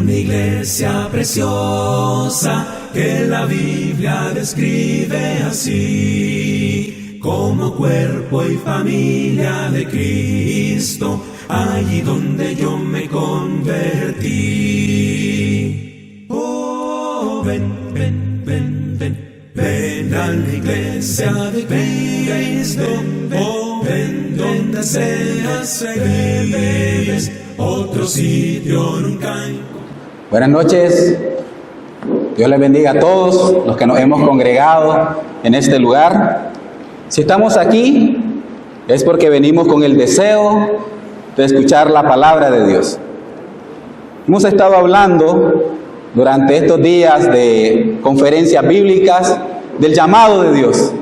una iglesia preciosa que la Biblia describe así, como cuerpo y familia de Cristo, allí donde yo me convertí. Oh, ven, ven, ven, ven, ven a la iglesia de Cristo. Oh, ven donde seas feliz, otro sitio nunca. Buenas noches, Dios les bendiga a todos los que nos hemos congregado en este lugar. Si estamos aquí es porque venimos con el deseo de escuchar la palabra de Dios. Hemos estado hablando durante estos días de conferencias bíblicas del llamado de Dios.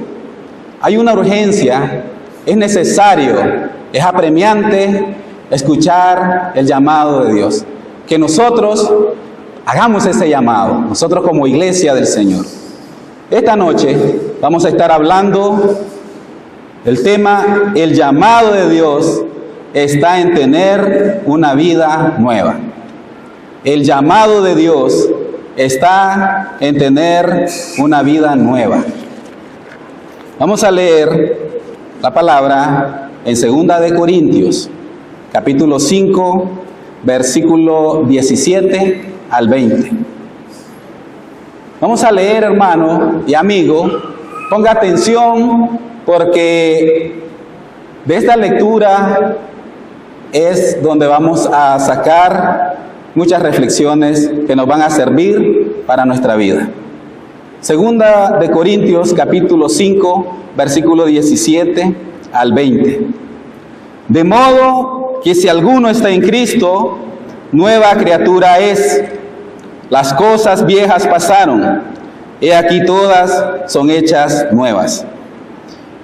Hay una urgencia, es necesario, es apremiante escuchar el llamado de Dios. Que nosotros hagamos ese llamado, nosotros como iglesia del Señor. Esta noche vamos a estar hablando del tema, el llamado de Dios está en tener una vida nueva. El llamado de Dios está en tener una vida nueva. Vamos a leer la palabra en 2 de Corintios, capítulo 5, versículo 17 al 20. Vamos a leer, hermano y amigo, ponga atención porque de esta lectura es donde vamos a sacar muchas reflexiones que nos van a servir para nuestra vida. 2 de Corintios, capítulo 5, versículo 17 al 20. De modo que si alguno está en Cristo, nueva criatura es. Las cosas viejas pasaron, he aquí todas son hechas nuevas.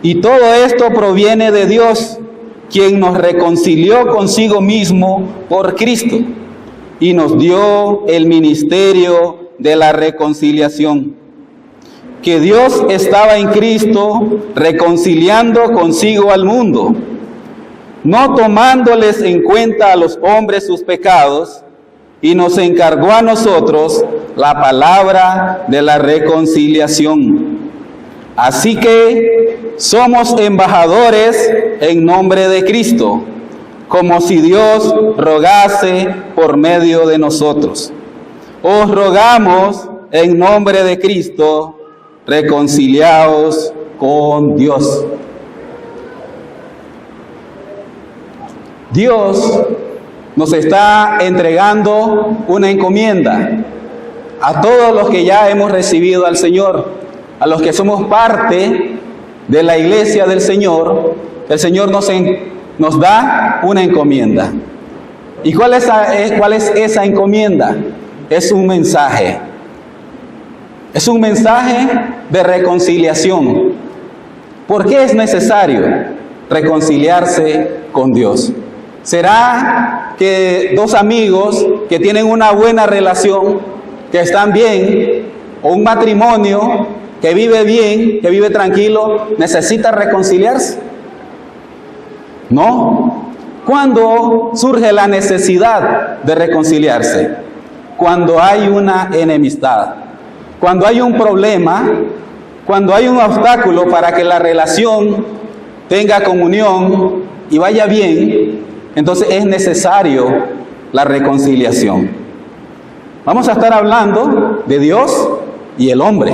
Y todo esto proviene de Dios, quien nos reconcilió consigo mismo por Cristo y nos dio el ministerio de la reconciliación. Que Dios estaba en Cristo reconciliando consigo al mundo, no tomándoles en cuenta a los hombres sus pecados, y nos encargó a nosotros la palabra de la reconciliación. Así que somos embajadores en nombre de Cristo, como si Dios rogase por medio de nosotros. Os rogamos en nombre de Cristo, reconciliaos con Dios. Dios nos está entregando una encomienda a todos los que ya hemos recibido al Señor, a los que somos parte de la iglesia del Señor. El Señor nos da una encomienda. ¿Y cuál es esa encomienda? Es un mensaje. Es un mensaje de reconciliación. ¿Por qué es necesario reconciliarse con Dios? ¿Será que dos amigos que tienen una buena relación, que están bien, o un matrimonio que vive bien, que vive tranquilo, necesita reconciliarse? No. ¿Cuándo surge la necesidad de reconciliarse? Cuando hay una enemistad, cuando hay un problema, cuando hay un obstáculo para que la relación tenga comunión y vaya bien. Entonces es necesario la reconciliación. Vamos a estar hablando de Dios y el hombre.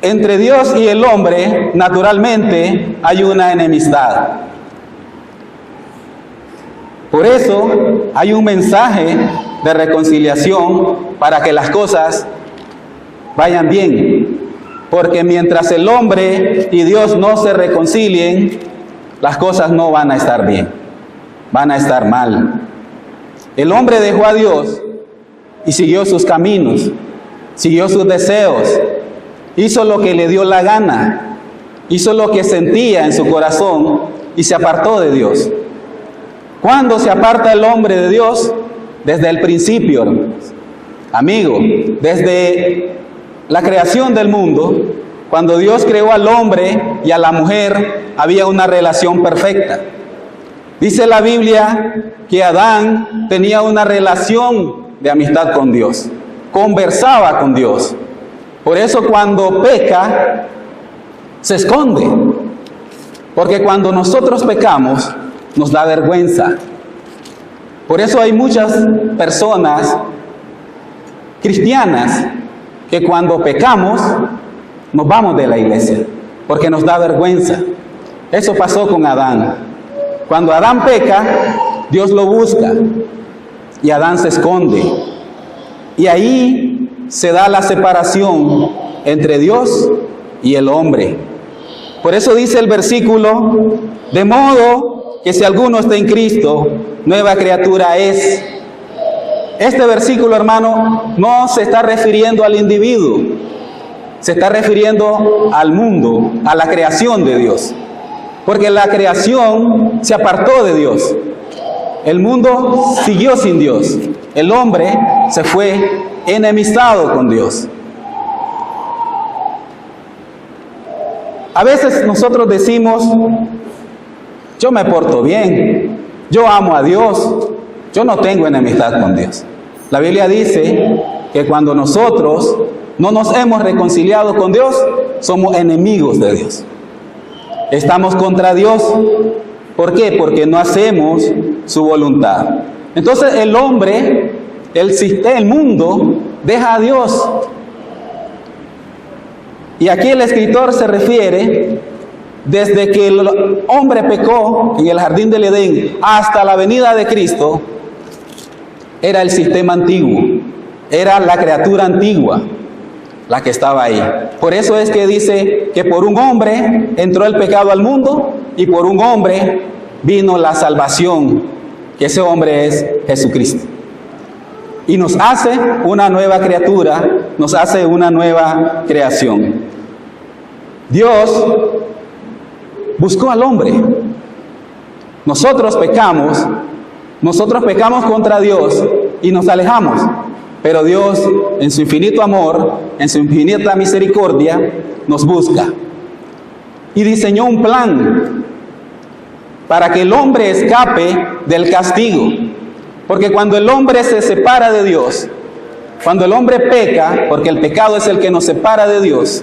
Entre Dios y el hombre, naturalmente, hay una enemistad. Por eso hay un mensaje de reconciliación para que las cosas vayan bien. Porque mientras el hombre y Dios no se reconcilien, las cosas no van a estar bien. Van a estar mal. El hombre dejó a Dios y siguió sus caminos, siguió sus deseos, hizo lo que le dio la gana, hizo lo que sentía en su corazón y se apartó de Dios. ¿Cuándo se aparta el hombre de Dios? Desde el principio, amigo, desde la creación del mundo. Cuando Dios creó al hombre y a la mujer, había una relación perfecta. Dice la Biblia que Adán tenía una relación de amistad con Dios, conversaba con Dios. Por eso cuando peca, se esconde. Porque cuando nosotros pecamos, nos da vergüenza. Por eso hay muchas personas cristianas que cuando pecamos, nos vamos de la iglesia, porque nos da vergüenza. Eso pasó con Adán. Cuando Adán peca, Dios lo busca y Adán se esconde. Y ahí se da la separación entre Dios y el hombre. Por eso dice el versículo, de modo que si alguno está en Cristo, nueva criatura es. Este versículo, hermano, no se está refiriendo al individuo, se está refiriendo al mundo, a la creación de Dios. Porque la creación se apartó de Dios. El mundo siguió sin Dios. El hombre se fue enemistado con Dios. A veces nosotros decimos, yo me porto bien, yo amo a Dios, yo no tengo enemistad con Dios. La Biblia dice que cuando nosotros no nos hemos reconciliado con Dios, somos enemigos de Dios. Estamos contra Dios. ¿Por qué? Porque no hacemos su voluntad. Entonces el hombre, el mundo, deja a Dios. Y aquí el escritor se refiere, desde que el hombre pecó en el jardín del Edén hasta la venida de Cristo, era el sistema antiguo, era la criatura antigua la que estaba ahí. Por eso es que dice que por un hombre entró el pecado al mundo y por un hombre vino la salvación, que ese hombre es Jesucristo. Y nos hace una nueva criatura, nos hace una nueva creación. Dios buscó al hombre. Nosotros pecamos contra Dios y nos alejamos. Pero Dios, en su infinito amor, en su infinita misericordia, nos busca. Y diseñó un plan para que el hombre escape del castigo. Porque cuando el hombre se separa de Dios, cuando el hombre peca, porque el pecado es el que nos separa de Dios,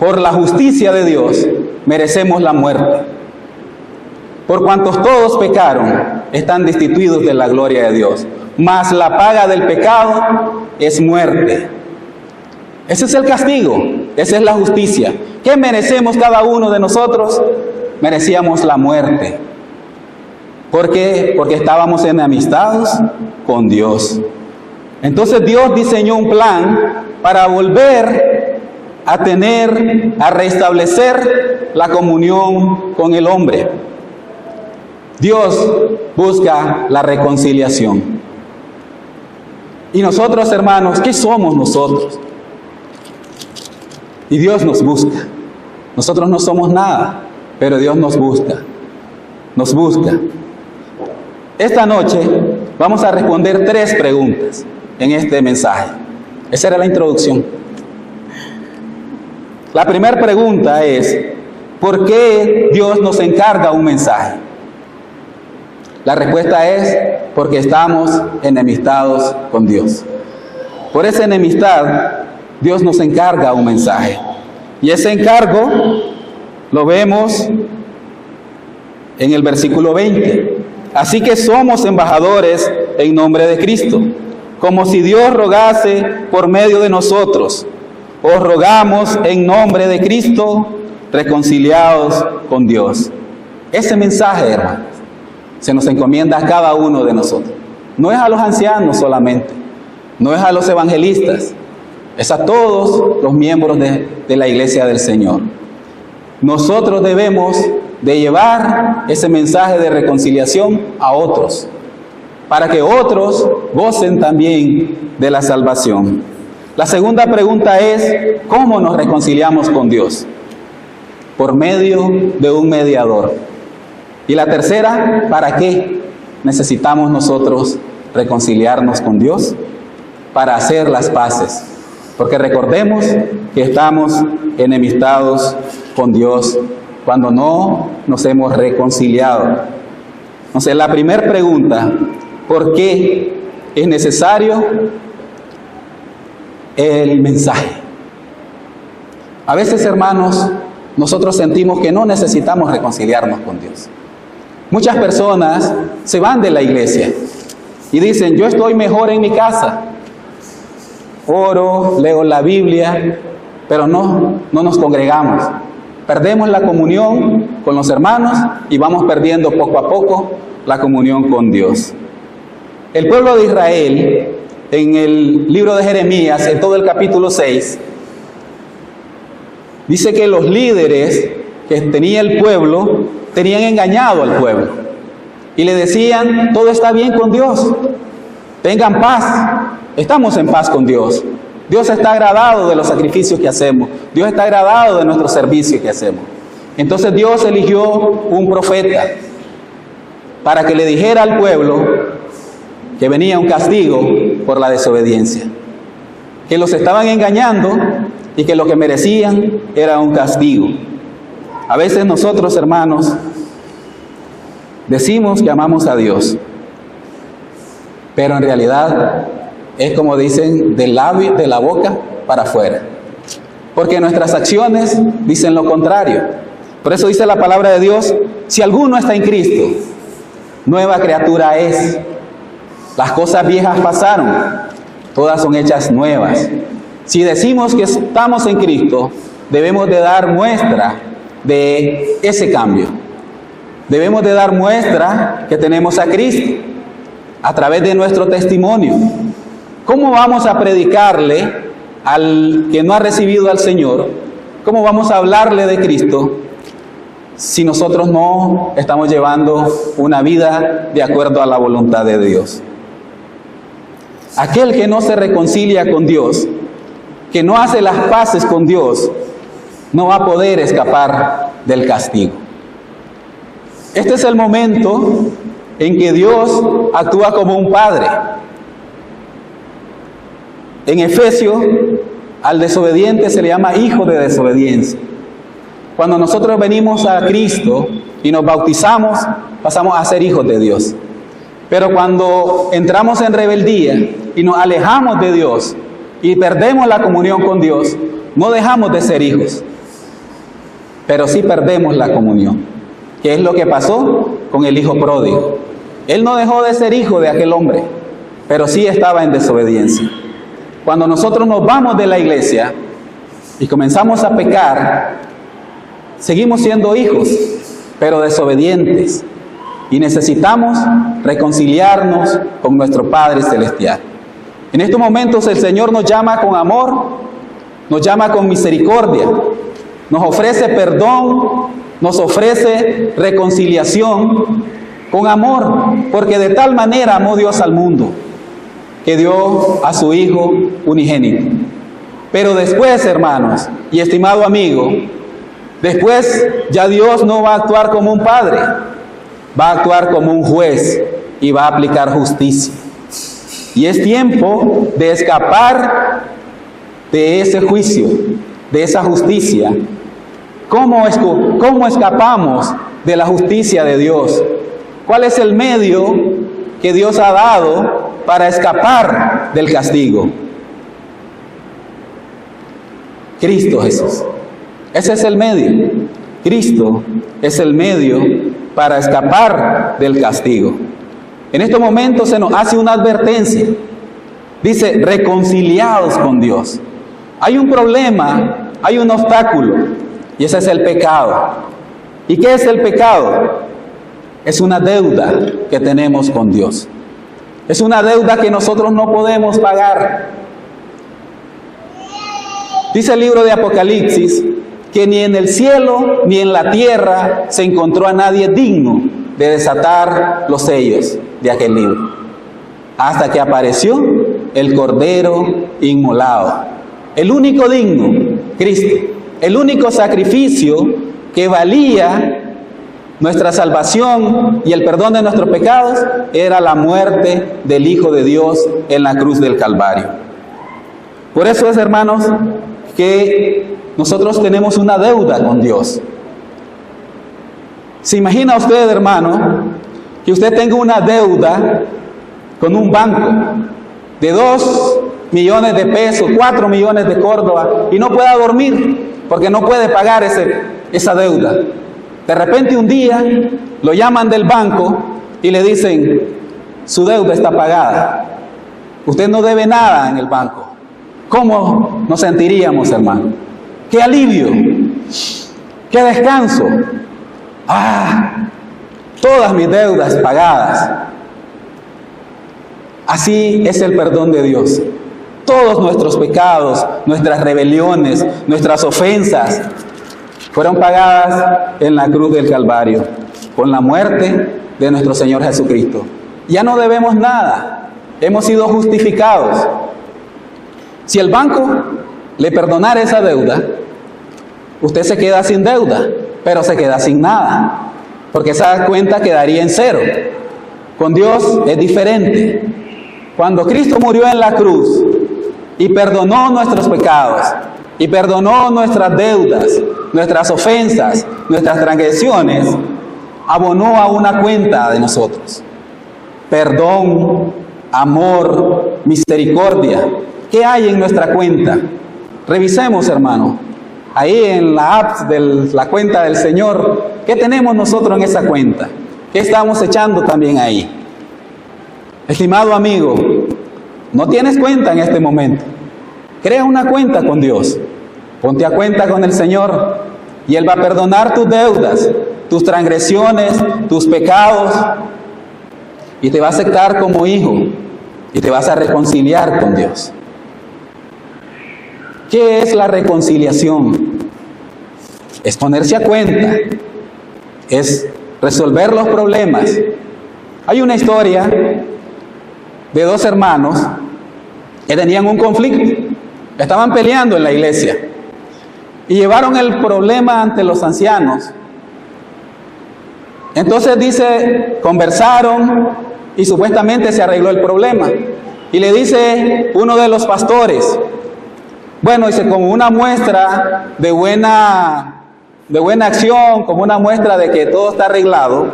por la justicia de Dios, merecemos la muerte. Por cuantos todos pecaron, están destituidos de la gloria de Dios. Mas la paga del pecado es muerte. Ese es el castigo, esa es la justicia. ¿Qué merecemos cada uno de nosotros? Merecíamos la muerte. ¿Por qué? Porque estábamos enemistados con Dios. Entonces Dios diseñó un plan para volver a restablecer la comunión con el hombre. Dios busca la reconciliación. Y nosotros, hermanos, ¿qué somos nosotros? Y Dios nos busca. Nosotros no somos nada, pero Dios nos busca. Nos busca. Esta noche vamos a responder 3 preguntas en este mensaje. Esa era la introducción. La primera pregunta es, ¿por qué Dios nos encarga un mensaje? La respuesta es, porque estamos enemistados con Dios. Por esa enemistad, Dios nos encarga un mensaje. Y ese encargo lo vemos en el versículo 20. Así que somos embajadores en nombre de Cristo, como si Dios rogase por medio de nosotros. Os rogamos en nombre de Cristo, reconciliados con Dios. Ese mensaje, hermanos, se nos encomienda a cada uno de nosotros. No es a los ancianos solamente, no es a los evangelistas, es a todos los miembros de la iglesia del Señor. Nosotros debemos de llevar ese mensaje de reconciliación a otros, para que otros gocen también de la salvación. La segunda pregunta es, ¿cómo nos reconciliamos con Dios? Por medio de un mediador. Y la tercera, ¿para qué necesitamos nosotros reconciliarnos con Dios? Para hacer las paces. Porque recordemos que estamos enemistados con Dios cuando no nos hemos reconciliado. Entonces, la primera pregunta, por qué es necesario el mensaje. A veces, hermanos, nosotros sentimos que no necesitamos reconciliarnos con Dios. Muchas personas se van de la iglesia y dicen, yo estoy mejor en mi casa. Oro, leo la Biblia, pero no nos congregamos. Perdemos la comunión con los hermanos y vamos perdiendo poco a poco la comunión con Dios. El pueblo de Israel, en el libro de Jeremías, en todo el capítulo 6, dice que los líderes que tenía el pueblo tenían engañado al pueblo y le decían, todo está bien con Dios, tengan paz, estamos en paz con Dios. Dios está agradado de los sacrificios que hacemos, Dios está agradado de nuestro servicio que hacemos. Entonces Dios eligió un profeta para que le dijera al pueblo que venía un castigo por la desobediencia, que los estaban engañando y que lo que merecían era un castigo. A veces nosotros, hermanos, decimos que amamos a Dios, pero en realidad es como dicen, del labio, de la boca para afuera, porque nuestras acciones dicen lo contrario. Por eso dice la palabra de Dios, si alguno está en Cristo, nueva criatura es. Las cosas viejas pasaron, todas son hechas nuevas. Si decimos que estamos en Cristo, debemos de dar muestra de ese cambio. Debemos de dar muestra que tenemos a Cristo a través de nuestro testimonio. ¿Cómo vamos a predicarle al que no ha recibido al Señor? ¿Cómo vamos a hablarle de Cristo si nosotros no estamos llevando una vida de acuerdo a la voluntad de Dios? Aquel que no se reconcilia con Dios, que no hace las paces con Dios, no va a poder escapar del castigo. Este es el momento en que Dios actúa como un padre. En Efesios, al desobediente se le llama hijo de desobediencia. Cuando nosotros venimos a Cristo y nos bautizamos, pasamos a ser hijos de Dios. Pero cuando entramos en rebeldía y nos alejamos de Dios y perdemos la comunión con Dios, no dejamos de ser hijos, pero sí perdemos la comunión. ¿Qué es lo que pasó con el hijo pródigo? Él no dejó de ser hijo de aquel hombre, pero sí estaba en desobediencia. Cuando nosotros nos vamos de la iglesia y comenzamos a pecar, seguimos siendo hijos, pero desobedientes. Y necesitamos reconciliarnos con nuestro Padre Celestial. En estos momentos el Señor nos llama con amor, nos llama con misericordia, nos ofrece perdón, nos ofrece reconciliación con amor, porque de tal manera amó Dios al mundo, que dio a su Hijo unigénito. Pero después, hermanos y estimado amigo, después ya Dios no va a actuar como un padre, va a actuar como un juez y va a aplicar justicia. Y es tiempo de escapar de ese juicio, de esa justicia. ¿Cómo escapamos de la justicia de Dios? ¿Cuál es el medio que Dios ha dado para escapar del castigo? Cristo Jesús. Ese es el medio. Cristo es el medio para escapar del castigo. En estos momentos se nos hace una advertencia. Dice, reconciliados con Dios. Hay un problema, hay un obstáculo, y ese es el pecado. ¿Y qué es el pecado? Es una deuda que tenemos con Dios. Es una deuda que nosotros no podemos pagar. Dice el libro de Apocalipsis que ni en el cielo ni en la tierra se encontró a nadie digno de desatar los sellos de aquel libro, hasta que apareció el Cordero inmolado, el único digno, Cristo, el único sacrificio que valía nuestra salvación y el perdón de nuestros pecados, era la muerte del Hijo de Dios en la cruz del Calvario. Por eso es, hermanos, que nosotros tenemos una deuda con Dios. ¿Se imagina usted, hermano, que usted tenga una deuda con un banco de 2 millones de pesos, 4 millones de Córdoba, y no pueda dormir porque no puede pagar esa deuda. De repente un día lo llaman del banco y le dicen: su deuda está pagada, usted no debe nada en el banco. ¿Cómo nos sentiríamos, hermano? ¡Qué alivio! ¡Qué descanso! ¡Ah! Todas mis deudas pagadas. Así es el perdón de Dios. Todos nuestros pecados, nuestras rebeliones, nuestras ofensas fueron pagadas en la cruz del Calvario, con la muerte de nuestro Señor Jesucristo. Ya no debemos nada, hemos sido justificados. Si el banco le perdonara esa deuda, usted se queda sin deuda, pero se queda sin nada, porque esa cuenta quedaría en cero. Con Dios es diferente. Cuando Cristo murió en la cruz y perdonó nuestros pecados, y perdonó nuestras deudas, nuestras ofensas, nuestras transgresiones, abonó a una cuenta de nosotros. Perdón, amor, misericordia. ¿Qué hay en nuestra cuenta? Revisemos, hermano, ahí en la app de la cuenta del Señor, ¿qué tenemos nosotros en esa cuenta? ¿Qué estamos echando también ahí? Estimado amigo, no tienes cuenta en este momento. Crea una cuenta con Dios. Ponte a cuenta con el Señor y Él va a perdonar tus deudas, tus transgresiones, tus pecados, y te va a aceptar como hijo y te vas a reconciliar con Dios. ¿Qué es la reconciliación? Es ponerse a cuenta, es resolver los problemas. Hay una historia de 2 hermanos que tenían un conflicto, estaban peleando en la iglesia y llevaron el problema ante los ancianos. Entonces dice, conversaron y supuestamente se arregló el problema. Y le dice uno de los pastores, bueno, dice, como una muestra de buena acción, como una muestra de que todo está arreglado,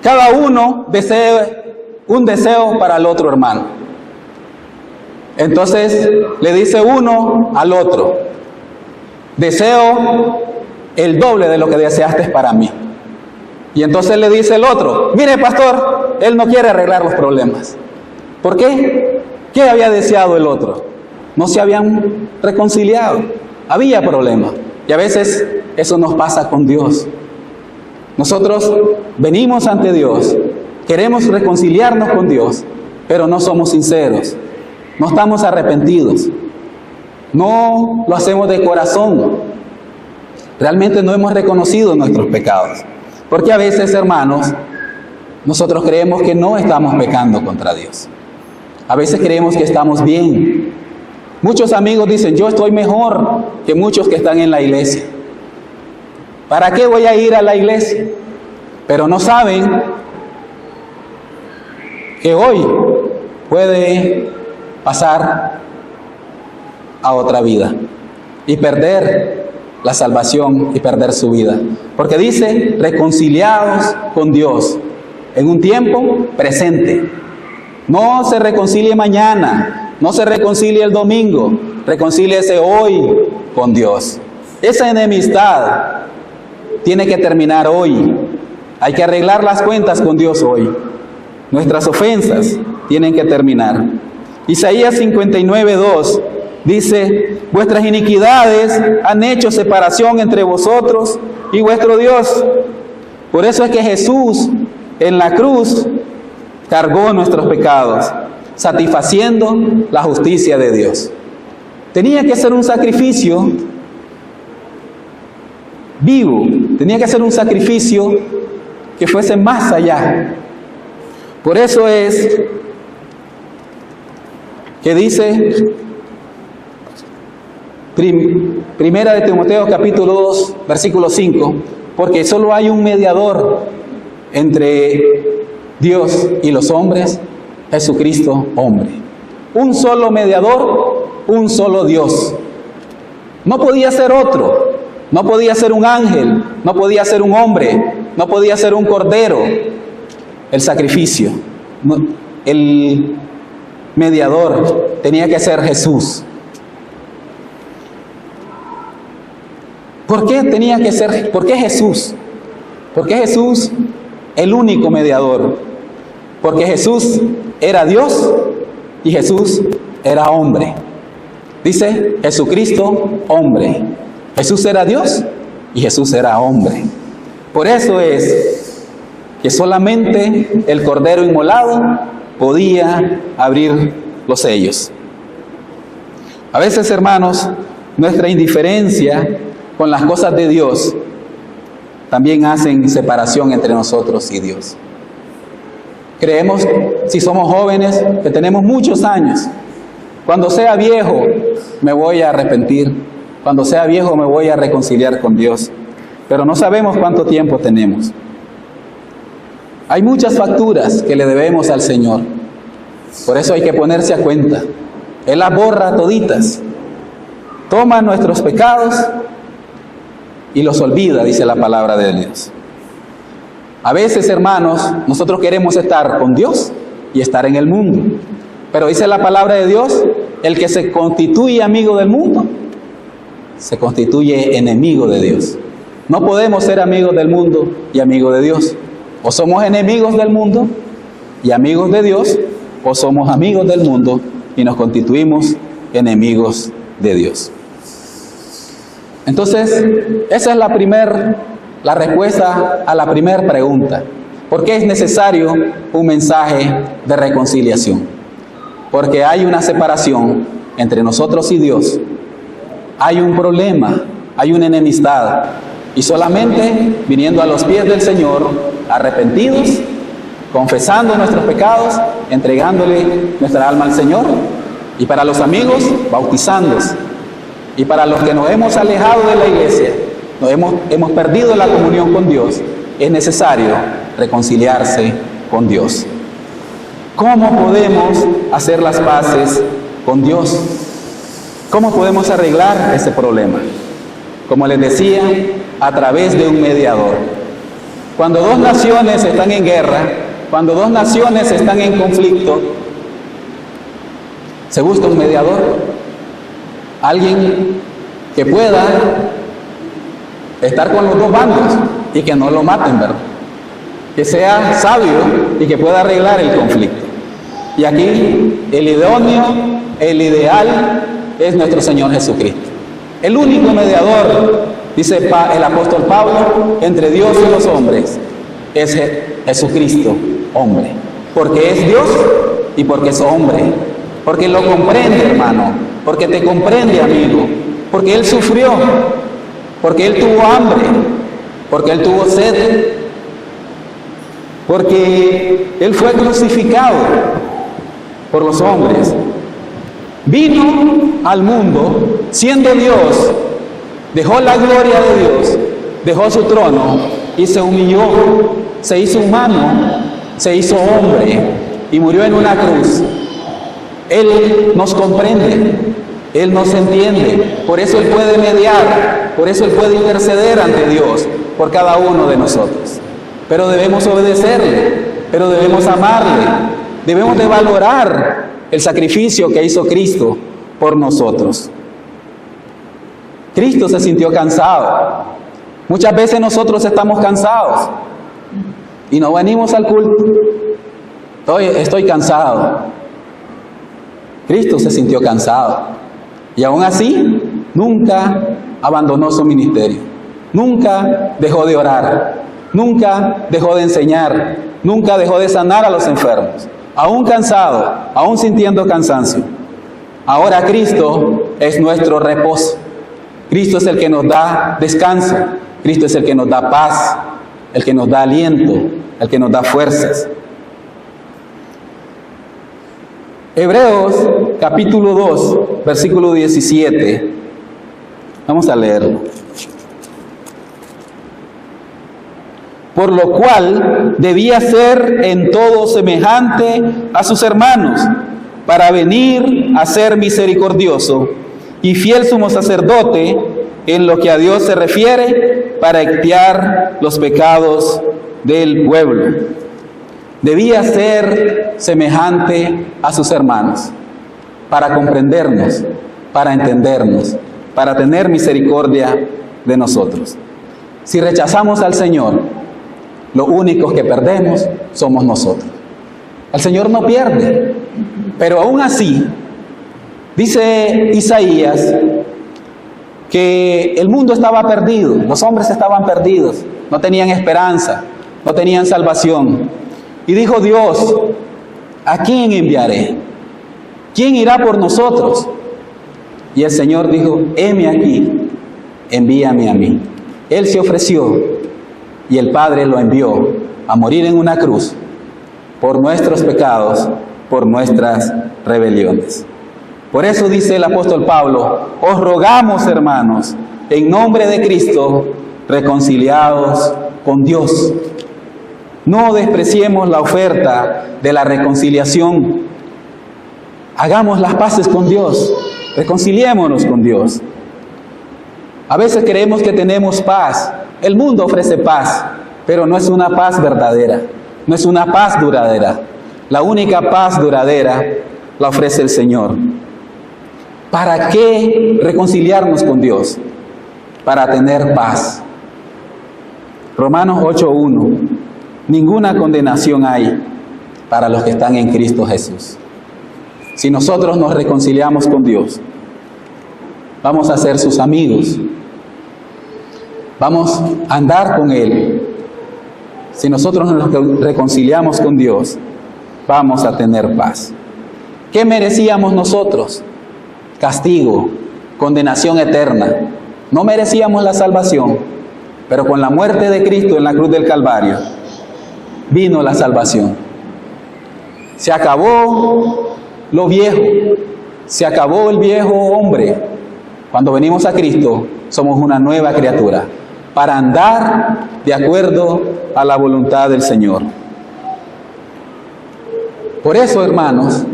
cada uno desee un deseo para el otro hermano. Entonces le dice uno al otro: deseo el doble de lo que deseaste para mí. Y entonces le dice el otro: mire, pastor, él no quiere arreglar los problemas. ¿Por qué? ¿Qué había deseado el otro? No se habían reconciliado, había problemas. Y a veces eso nos pasa con Dios. Nosotros venimos ante Dios, queremos reconciliarnos con Dios, pero no somos sinceros, no estamos arrepentidos, no lo hacemos de corazón. Realmente no hemos reconocido nuestros pecados. Porque a veces, hermanos, nosotros creemos que no estamos pecando contra Dios. A veces creemos que estamos bien. Muchos amigos dicen: yo estoy mejor que muchos que están en la iglesia. ¿Para qué voy a ir a la iglesia? Pero no saben que hoy puede pasar a otra vida y perder la salvación y perder su vida. Porque dice: reconciliados con Dios en un tiempo presente. No se reconcilie mañana, no se reconcilie el domingo, reconcíliese hoy con Dios. Esa enemistad tiene que terminar hoy. Hay que arreglar las cuentas con Dios hoy. Nuestras ofensas tienen que terminar. Isaías 59:2 dice: vuestras iniquidades han hecho separación entre vosotros y vuestro Dios. Por eso es que Jesús en la cruz cargó nuestros pecados, satisfaciendo la justicia de Dios. Tenía que ser un sacrificio vivo, tenía que ser un sacrificio que fuese más allá. Por eso es que dice Primera de Timoteo capítulo 2 versículo 5: porque solo hay un mediador entre Dios y los hombres, Jesucristo hombre. Un solo mediador, un solo Dios. No podía ser otro, no podía ser un ángel, no podía ser un hombre, no podía ser un cordero. El sacrificio el mediador tenía que ser Jesús. ¿Por qué tenía que ser? ¿Por qué Jesús? ¿Por qué Jesús el único mediador? Porque Jesús era Dios y Jesús era hombre. Dice Jesucristo, hombre. Jesús era Dios y Jesús era hombre. Por eso es que solamente el Cordero inmolado podía abrir los sellos. A veces, hermanos, nuestra indiferencia con las cosas de Dios también hacen separación entre nosotros y Dios. Creemos, si somos jóvenes, que tenemos muchos años. Cuando sea viejo, me voy a arrepentir. Cuando sea viejo, me voy a reconciliar con Dios. Pero no sabemos cuánto tiempo tenemos. Hay muchas facturas que le debemos al Señor. Por eso hay que ponerse a cuenta. Él las borra toditas. Toma nuestros pecados y los olvida, dice la palabra de Dios. A veces, hermanos, nosotros queremos estar con Dios y estar en el mundo. Pero dice la palabra de Dios, el que se constituye amigo del mundo, se constituye enemigo de Dios. No podemos ser amigos del mundo y amigos de Dios. O somos enemigos del mundo y amigos de Dios, o somos amigos del mundo y nos constituimos enemigos de Dios. Entonces, esa es la respuesta a la primera pregunta. ¿Por qué es necesario un mensaje de reconciliación? Porque hay una separación entre nosotros y Dios. Hay un problema, hay una enemistad. Y solamente viniendo a los pies del Señor, arrepentidos, confesando nuestros pecados, entregándole nuestra alma al Señor. Y para los amigos, bautizándose. Y para los que nos hemos alejado de la iglesia, hemos perdido la comunión con Dios, es necesario reconciliarse con Dios. ¿Cómo podemos hacer las paces con Dios? ¿Cómo podemos arreglar ese problema? Como les decía, a través de un mediador. Cuando dos naciones están en guerra, cuando dos naciones están en conflicto, se busca un mediador. Alguien que pueda estar con los dos bandos y que no lo maten, ¿verdad? Que sea sabio y que pueda arreglar el conflicto. Y aquí el idóneo, el ideal es nuestro Señor Jesucristo. El único mediador, dice el apóstol Pablo, entre Dios y los hombres, es Jesucristo, hombre. Porque es Dios y porque es hombre. Porque lo comprende, hermano. Porque te comprende, amigo. Porque Él sufrió. Porque Él tuvo hambre. Porque Él tuvo sed. Porque Él fue crucificado por los hombres. Vino al mundo siendo Dios. Dejó la gloria de Dios. Dejó su trono y se humilló. Se hizo humano. Se hizo hombre. Y murió en una cruz. Él nos comprende, Él nos entiende, por eso Él puede mediar, por eso Él puede interceder ante Dios por cada uno de nosotros. Pero debemos obedecerle, pero debemos amarle, debemos de valorar el sacrificio que hizo Cristo por nosotros. Cristo se sintió cansado. Muchas veces nosotros estamos cansados y no venimos al culto. Estoy cansado. Cristo se sintió cansado y aún así nunca abandonó su ministerio, nunca dejó de orar, nunca dejó de enseñar, nunca dejó de sanar a los enfermos, aún cansado, aún sintiendo cansancio. Ahora Cristo es nuestro reposo, Cristo es el que nos da descanso, Cristo es el que nos da paz, el que nos da aliento, el que nos da fuerzas. Hebreos capítulo 2, versículo 17. Vamos a leerlo. Por lo cual debía ser en todo semejante a sus hermanos, para venir a ser misericordioso y fiel sumo sacerdote en lo que a Dios se refiere, para expiar los pecados del pueblo. Debía ser semejante a sus hermanos, para comprendernos, para entendernos, para tener misericordia de nosotros. Si rechazamos al Señor, los únicos que perdemos somos nosotros. El Señor no pierde, pero aún así, dice Isaías, que el mundo estaba perdido, los hombres estaban perdidos, no tenían esperanza, no tenían salvación. Y dijo Dios, ¿a quién enviaré? ¿Quién irá por nosotros? Y el Señor dijo, heme aquí, envíame a mí. Él se ofreció y el Padre lo envió a morir en una cruz por nuestros pecados, por nuestras rebeliones. Por eso dice el apóstol Pablo, os rogamos, hermanos, en nombre de Cristo, reconciliados con Dios. No despreciemos la oferta de la reconciliación. Hagamos las paces con Dios, reconciliémonos con Dios. A veces creemos que tenemos paz. El mundo ofrece paz, pero no es una paz verdadera, no es una paz duradera. La única paz duradera la ofrece el Señor. ¿Para qué reconciliarnos con Dios? Para tener paz. Romanos 8:1. Ninguna condenación hay para los que están en Cristo Jesús. Si nosotros nos reconciliamos con Dios, vamos a ser sus amigos. Vamos a andar con Él. Si nosotros nos reconciliamos con Dios, vamos a tener paz. ¿Qué merecíamos nosotros? Castigo, condenación eterna. No merecíamos la salvación, pero con la muerte de Cristo en la cruz del Calvario, vino la salvación. Se acabó lo viejo, se acabó el viejo hombre. Cuando venimos a Cristo, somos una nueva criatura, para andar de acuerdo a la voluntad del Señor. Por eso, hermanos,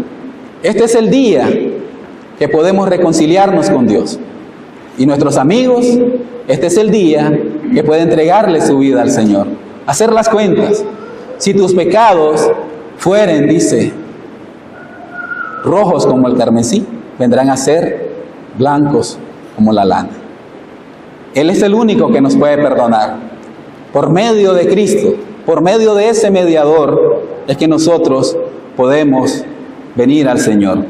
este es el día que podemos reconciliarnos con Dios. Y nuestros amigos, este es el día que pueden entregarle su vida al Señor. Hacer las cuentas. Si tus pecados fueren, dice, rojos como el carmesí, vendrán a ser blancos como la lana. Él es el único que nos puede perdonar. Por medio de Cristo, por medio de ese mediador, es que nosotros podemos venir al Señor.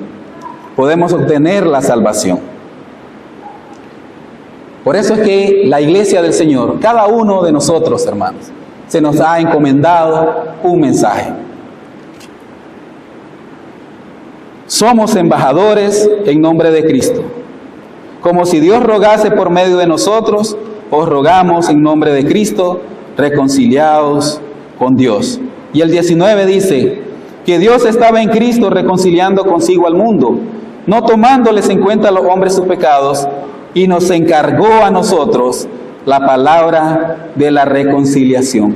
Podemos obtener la salvación. Por eso es que la iglesia del Señor, cada uno de nosotros, hermanos, se nos ha encomendado un mensaje. Somos embajadores en nombre de Cristo. Como si Dios rogase por medio de nosotros, os rogamos en nombre de Cristo, reconciliados con Dios. Y el 19 dice que Dios estaba en Cristo reconciliando consigo al mundo, no tomándoles en cuenta a los hombres sus pecados, y nos encargó a nosotros la palabra de la reconciliación.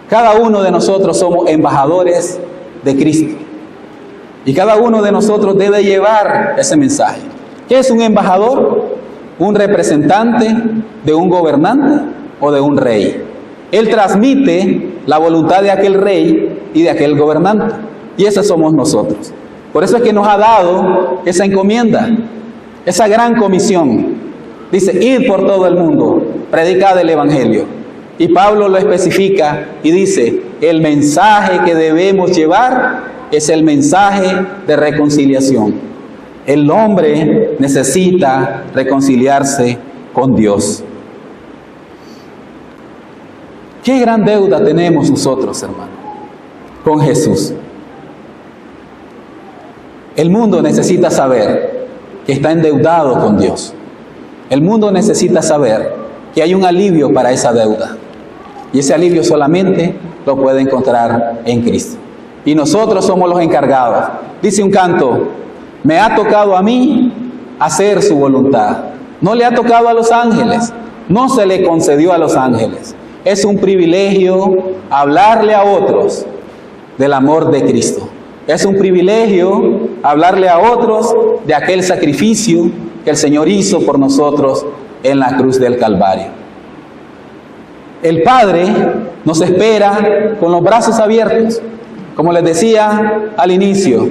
Cada uno de nosotros somos embajadores de Cristo. Y cada uno de nosotros debe llevar ese mensaje. ¿Qué es un embajador? Un representante de un gobernante o de un rey. Él transmite la voluntad de aquel rey y de aquel gobernante. Y esos somos nosotros. Por eso es que nos ha dado esa encomienda, esa gran comisión. Dice, id por todo el mundo, predicad el Evangelio. Y Pablo lo especifica y dice, el mensaje que debemos llevar es el mensaje de reconciliación. El hombre necesita reconciliarse con Dios. ¿Qué gran deuda tenemos nosotros, hermano, con Jesús? El mundo necesita saber que está endeudado con Dios. El mundo necesita saber que hay un alivio para esa deuda. Y ese alivio solamente lo puede encontrar en Cristo. Y nosotros somos los encargados. Dice un canto, me ha tocado a mí hacer su voluntad. No le ha tocado a los ángeles. No se le concedió a los ángeles. Es un privilegio hablarle a otros del amor de Cristo. Es un privilegio hablarle a otros de aquel sacrificio que el Señor hizo por nosotros en la cruz del Calvario. El Padre nos espera con los brazos abiertos. Como les decía al inicio,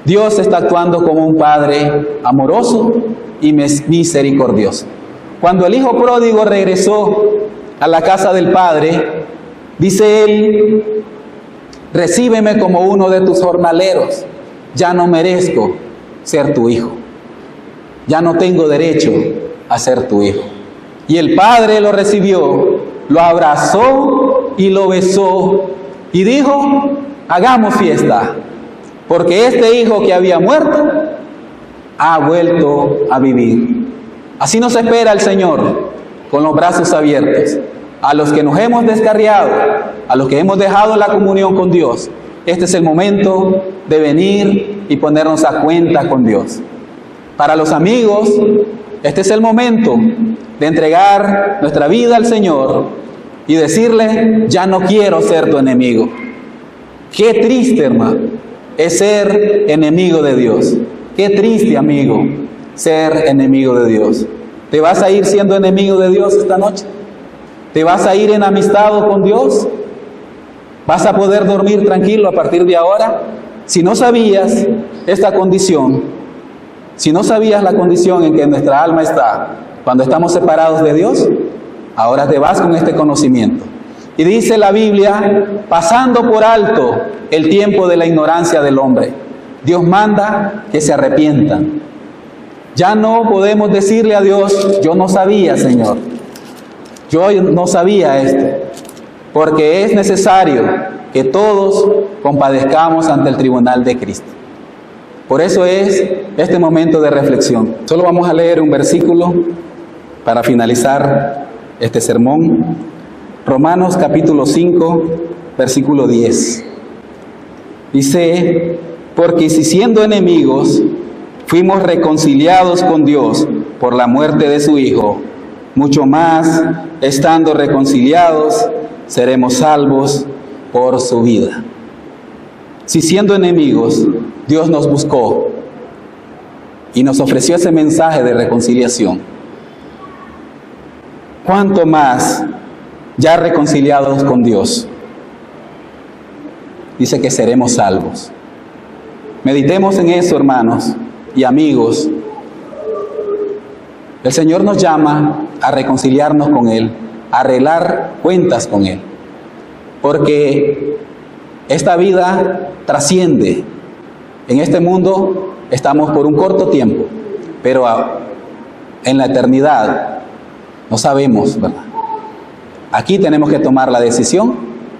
Dios está actuando como un Padre amoroso y misericordioso. Cuando el hijo pródigo regresó a la casa del Padre, dice él: recíbeme como uno de tus jornaleros, ya no merezco ser tu hijo, ya no tengo derecho a ser tu hijo. Y el Padre lo recibió, lo abrazó y lo besó y dijo: hagamos fiesta, porque este hijo que había muerto ha vuelto a vivir. Así nos espera el Señor, con los brazos abiertos. A los que nos hemos descarriado, a los que hemos dejado la comunión con Dios, este es el momento de venir y ponernos a cuenta con Dios. Para los amigos, este es el momento de entregar nuestra vida al Señor y decirle: ya no quiero ser tu enemigo. Qué triste, hermano, es ser enemigo de Dios. Qué triste, amigo, ser enemigo de Dios. ¿Te vas a ir siendo enemigo de Dios esta noche? ¿Te vas a ir enemistado con Dios? ¿Vas a poder dormir tranquilo a partir de ahora? Si no sabías esta condición, si no sabías la condición en que nuestra alma está cuando estamos separados de Dios, ahora te vas con este conocimiento. Y dice la Biblia: pasando por alto el tiempo de la ignorancia del hombre, Dios manda que se arrepientan. Ya no podemos decirle a Dios: yo no sabía, Señor, yo no sabía esto, porque es necesario que todos compadezcamos ante el tribunal de Cristo. Por eso es este momento de reflexión. Solo vamos a leer un versículo para finalizar este sermón. Romanos capítulo 5, versículo 10. Dice: porque si siendo enemigos fuimos reconciliados con Dios por la muerte de su Hijo, mucho más, estando reconciliados, seremos salvos por su vida. Si siendo enemigos, Dios nos buscó y nos ofreció ese mensaje de reconciliación, ¿cuánto más ya reconciliados con Dios? Dice que seremos salvos. Meditemos en eso, hermanos y amigos. El Señor nos llama a reconciliarnos con Él, a arreglar cuentas con Él, porque esta vida trasciende. En este mundo estamos por un corto tiempo, pero en la eternidad no sabemos, ¿verdad? Aquí tenemos que tomar la decisión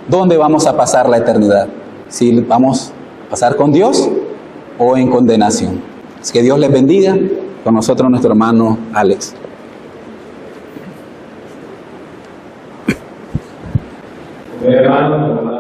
dónde vamos a pasar la eternidad, si vamos a pasar con Dios o en condenación. Es que Dios les bendiga. Con nosotros nuestro hermano Alex. Hermano,